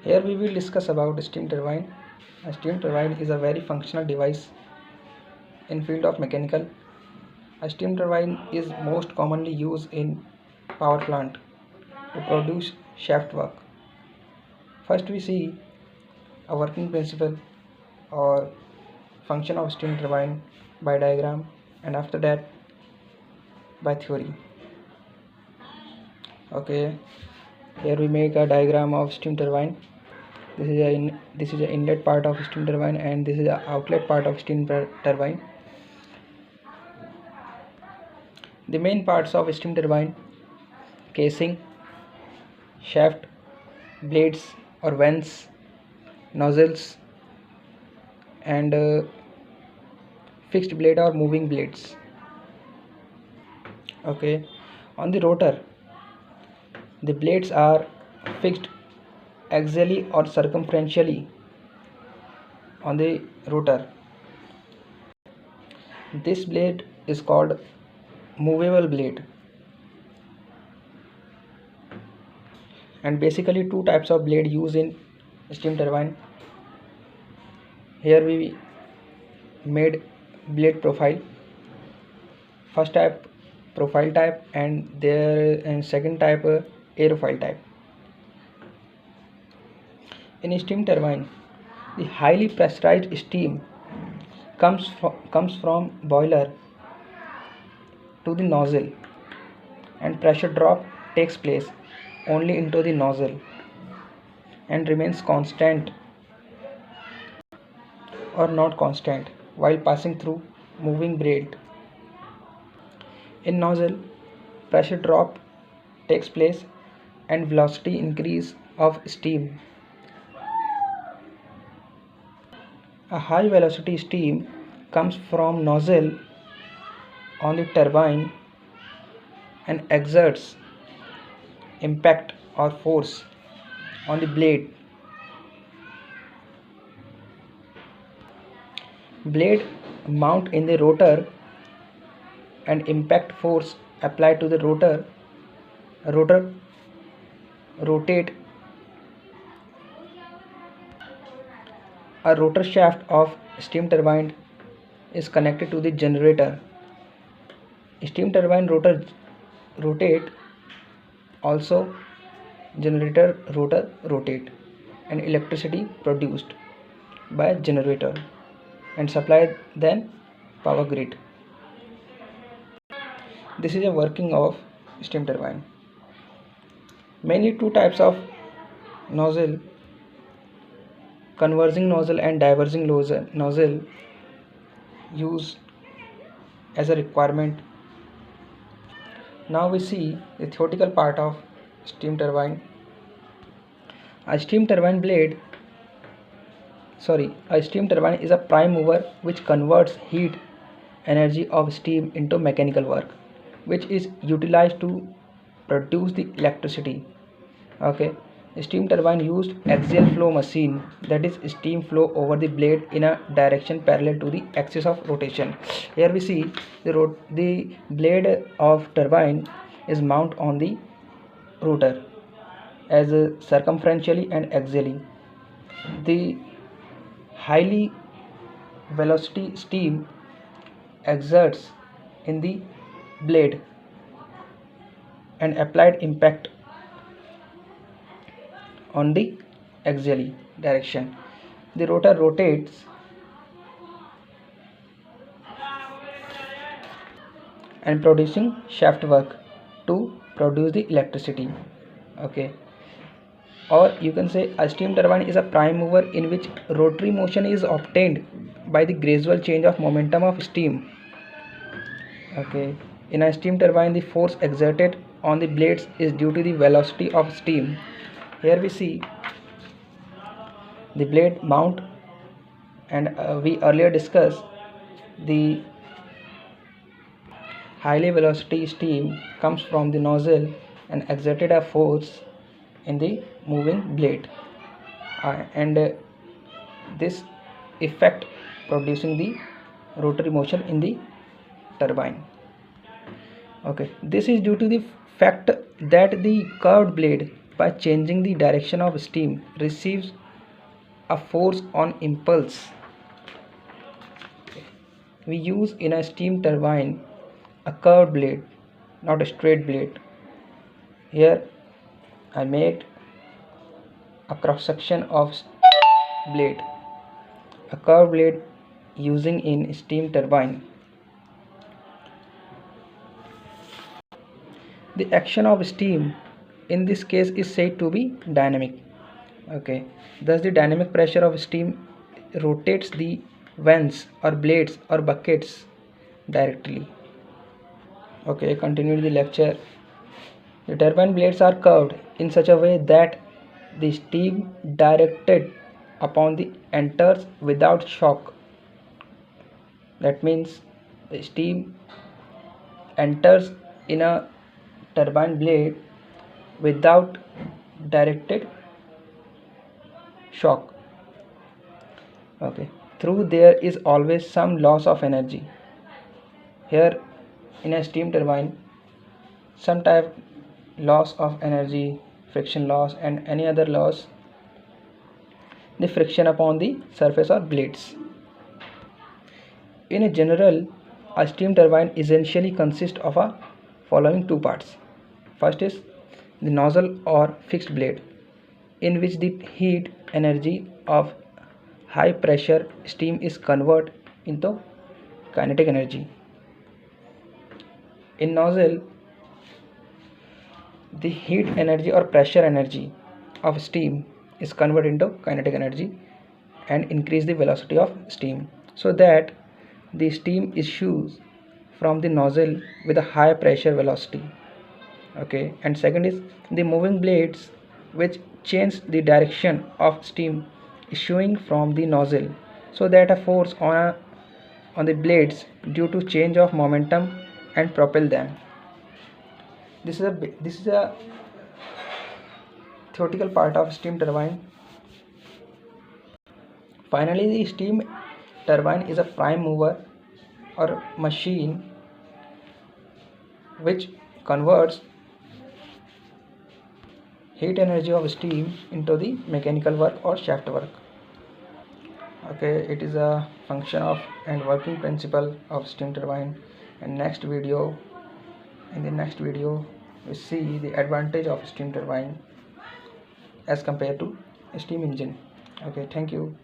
Here we will discuss about steam turbine. A steam turbine is a very functional device in field of mechanical. A steam turbine is most commonly used in power plant to produce shaft work. First we see a working principle or function of steam turbine by diagram, and after that by theory. Okay, here we make a diagram of steam turbine. This is the inlet part of steam turbine, and this is the outlet part of steam turbine. The main parts of steam turbine: casing, shaft, blades or vents, nozzles, and fixed blade or moving blades. Okay, on the rotor, the blades are fixed axially or circumferentially on the rotor. This blade is called movable blade, and basically two types of blade used in steam turbine. Here we made blade profile. First type profile type, and second type aerofoil type. In steam turbine, the highly pressurized steam comes from boiler to the nozzle, and pressure drop takes place only into the nozzle and remains constant or not constant while passing through moving blade. In nozzle, pressure drop takes place and velocity increase of steam. A high velocity steam comes from nozzle on the turbine and exerts impact or force on the blade. Blade mount in the rotor, and impact force applied to the rotor rotate. A rotor shaft of steam turbine is connected to the generator. Steam turbine rotor rotate, also generator rotor rotate, and electricity produced by generator and supplied then power grid. This is a working of steam turbine. Mainly two types of nozzle: converging nozzle and diverging nozzle used as a requirement. Now we see the theoretical part of steam turbine. A steam turbine is a prime mover which converts heat energy of steam into mechanical work, which is utilized to produce the electricity. Okay, steam turbine used axial flow machine, that is steam flow over the blade in a direction parallel to the axis of rotation. Here we see the blade of turbine is mounted on the rotor as circumferentially and axially. The highly velocity steam exerts in the blade and applied impact on the axially direction. The rotor rotates and producing shaft work to produce the electricity. Okay, or you can say a steam turbine is a prime mover in which rotary motion is obtained by the gradual change of momentum of steam. Okay, in a steam turbine, the force exerted on the blades is due to the velocity of steam. Here we see the blade mount, and we earlier discussed the highly velocity steam comes from the nozzle and exerted a force in the moving blade, and this effect producing the rotary motion in the turbine. Okay, this is due to the fact that the curved blade by changing the direction of steam receives a force on impulse. We use in a steam turbine a curved blade, not a straight blade. Here I made a cross section of blade, a curved blade using in steam turbine. The action of steam in this case is said to be dynamic. Okay, thus the dynamic pressure of steam rotates the vents or blades or buckets directly. Okay, continue the lecture. The turbine blades are curved in such a way that the steam directed upon the enters without shock. That means the steam enters in a turbine blade without directed shock. Okay, through there is always some loss of energy. Here in a steam turbine, some type loss of energy, friction loss and any other loss, the friction upon the surface or blades. In a general, a steam turbine essentially consists of a following two parts. First is the nozzle or fixed blade, in which the heat energy of high pressure steam is converted into kinetic energy. In nozzle, the heat energy or pressure energy of steam is converted into kinetic energy and increase the velocity of steam, so that the steam issues from the nozzle with a high pressure velocity. Okay, and second is the moving blades, which change the direction of steam issuing from the nozzle, so that a force on the blades due to change of momentum and propel them. This is a theoretical part of steam turbine. Finally, the steam turbine is a prime mover or machine which converts heat energy of steam into the mechanical work or shaft work. Okay, it is a function of and working principle of steam turbine. And in the next video we see the advantage of steam turbine as compared to steam engine. Okay, thank you.